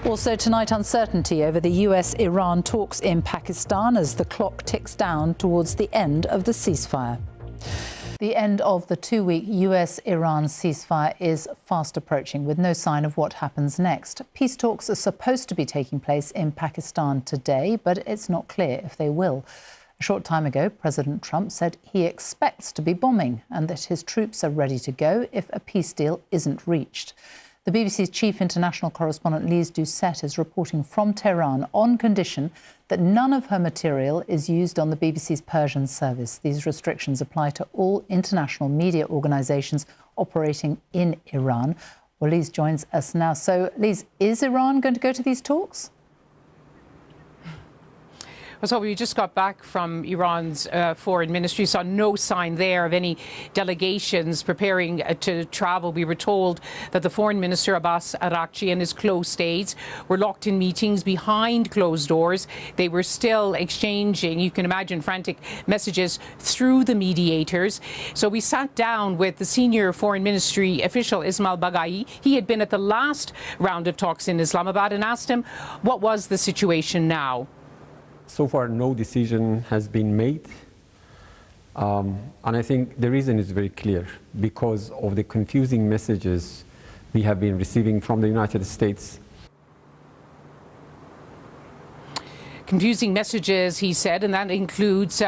Also tonight, uncertainty over the US-Iran talks in Pakistan as the clock ticks down towards the end of the ceasefire. The end of the 2-week US-Iran ceasefire is fast approaching, with no sign of what happens next. Peace talks are supposed to be taking place in Pakistan today, but it's not clear if they will. A short time ago, President Trump said he expects to be bombing and that his troops are ready to go if a peace deal isn't reached. The BBC's chief international correspondent Lise Doucette is reporting from Tehran on condition that none of her material is used on the BBC's Persian service. These restrictions apply to all international media organisations operating in Iran. Well, Lise joins us now. So, Lise, is Iran going to go to these talks? So we just got back from Iran's foreign ministry, saw no sign there of any delegations preparing to travel. We were told that the foreign minister, Abbas Araghchi, and his close aides were locked in meetings behind closed doors. They were still exchanging, you can imagine, frantic messages through the mediators. So we sat down with the senior foreign ministry official, Ismail Baghai. He had been at the last round of talks in Islamabad, and asked him what was the situation now. So far, no decision has been made. And I think the reason is very clear, because of the confusing messages we have been receiving from the United States. Confusing messages, he said, and that includes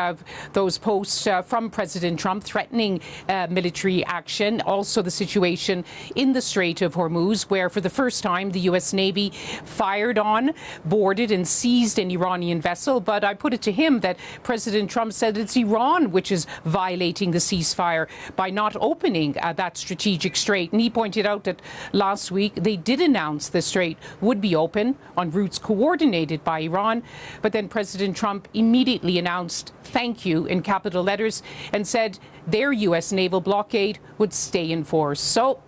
those posts from President Trump threatening military action. Also the situation in the Strait of Hormuz, where for the first time the U.S. Navy fired on, boarded and seized an Iranian vessel. But I put it to him that President Trump said it's Iran which is violating the ceasefire by not opening that strategic strait. And he pointed out that last week they did announce the strait would be open on routes coordinated by Iran. But then President Trump immediately announced thank you in capital letters and said their U.S. naval blockade would stay in force. So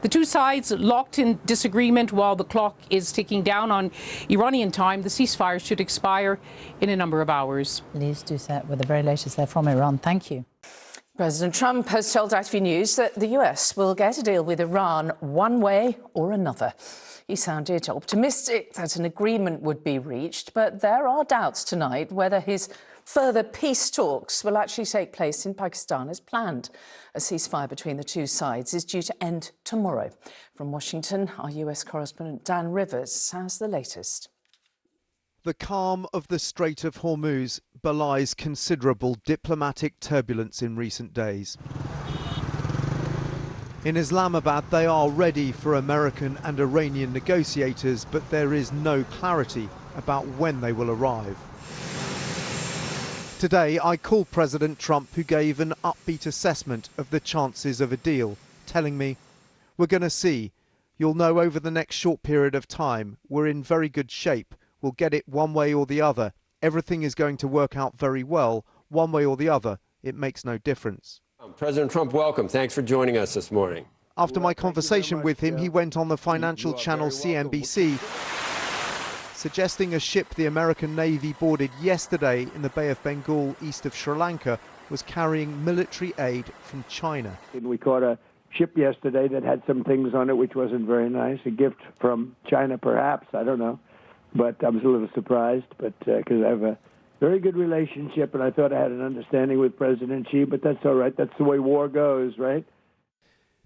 the two sides locked in disagreement while the clock is ticking down. On Iranian time, the ceasefire should expire in a number of hours. Lise Doucette with the very latest there from Iran. Thank you. President Trump has told ITV News that the US will get a deal with Iran one way or another. He sounded optimistic that an agreement would be reached, but there are doubts tonight whether his further peace talks will actually take place in Pakistan as planned. A ceasefire between the two sides is due to end tomorrow. From Washington, our US correspondent Dan Rivers has the latest. The calm of the Strait of Hormuz belies considerable diplomatic turbulence in recent days. In Islamabad, they are ready for American and Iranian negotiators, but there is no clarity about when they will arrive. Today, I called President Trump, who gave an upbeat assessment of the chances of a deal, telling me, "We're going to see. You'll know over the next short period of time. We're in very good shape. We'll get it one way or the other. Everything is going to work out very well. One way or the other, it makes no difference." President Trump, welcome. Thanks for joining us this morning. After my conversation with him, he went on the financial channel CNBC, suggesting a ship the American Navy boarded yesterday in the Bay of Bengal east of Sri Lanka was carrying military aid from China. We caught a ship yesterday that had some things on it which wasn't very nice. A gift from China, perhaps, I don't know. But I was a little surprised, but because I have a very good relationship, and I thought I had an understanding with President Xi, but that's all right. That's the way war goes, right?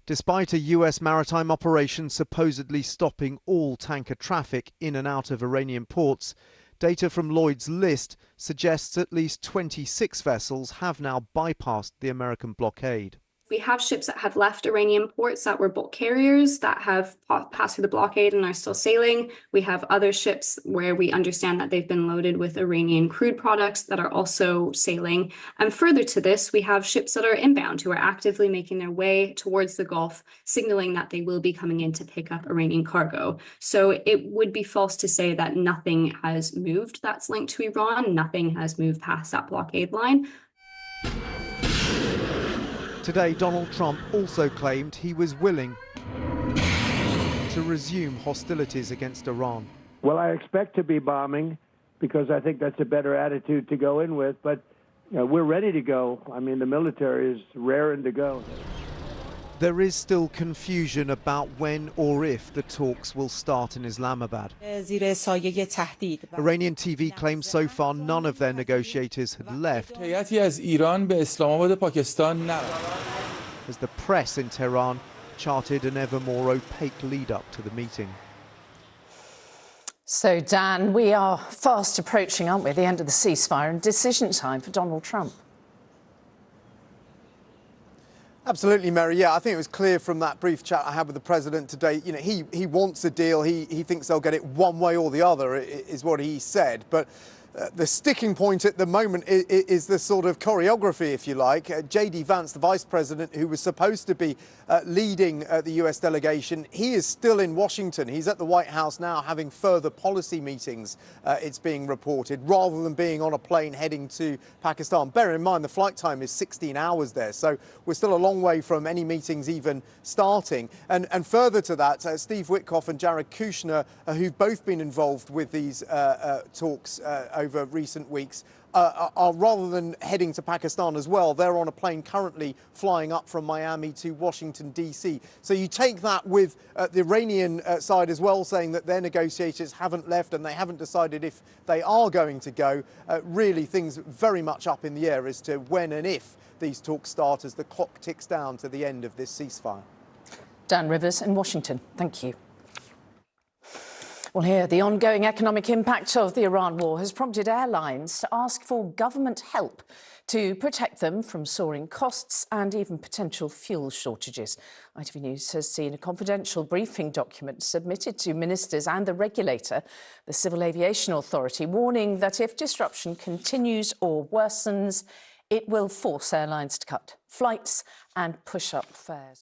Despite a US maritime operation supposedly stopping all tanker traffic in and out of Iranian ports, data from Lloyd's List suggests at least 26 vessels have now bypassed the American blockade. We have ships that have left Iranian ports that were bulk carriers that have passed through the blockade and are still sailing. We have other ships where we understand that they've been loaded with Iranian crude products that are also sailing. And further to this, we have ships that are inbound who are actively making their way towards the Gulf, signaling that they will be coming in to pick up Iranian cargo. So it would be false to say that nothing has moved that's linked to Iran. Nothing has moved past that blockade line. Today, Donald Trump also claimed he was willing to resume hostilities against Iran. Well, I expect to be bombing because I think that's a better attitude to go in with, but we're ready to go. I mean, the military is raring to go. There is still confusion about when or if the talks will start in Islamabad. Iranian TV claims so far none of their negotiators had left, as the press in Tehran charted an ever more opaque lead-up to the meeting. So, Dan, we are fast approaching, aren't we, the end of the ceasefire and decision time for Donald Trump. Absolutely, Mary. Yeah, I think it was clear from that brief chat I had with the president today. You know, he wants a deal. He thinks they'll get it one way or the other, is what he said. But the sticking point at the moment is the sort of choreography, if you like. J.D. Vance, the vice president, who was supposed to be leading the US delegation, he is still in Washington. He's at the White House now having further policy meetings, it's being reported, rather than being on a plane heading to Pakistan. Bear in mind, the flight time is 16 hours there, so we're still a long way from any meetings even starting. And further to that, Steve Witkoff and Jared Kushner, who've both been involved with these talks over recent weeks, are rather than heading to Pakistan as well, they're on a plane currently flying up from Miami to Washington, D.C. So you take that with the Iranian side as well, saying that their negotiators haven't left and they haven't decided if they are going to go. Really, things very much up in the air as to when and if these talks start as the clock ticks down to the end of this ceasefire. Dan Rivers in Washington, thank you. Well, here, the ongoing economic impact of the Iran war has prompted airlines to ask for government help to protect them from soaring costs and even potential fuel shortages. ITV News has seen a confidential briefing document submitted to ministers and the regulator, the Civil Aviation Authority, warning that if disruption continues or worsens, it will force airlines to cut flights and push up fares.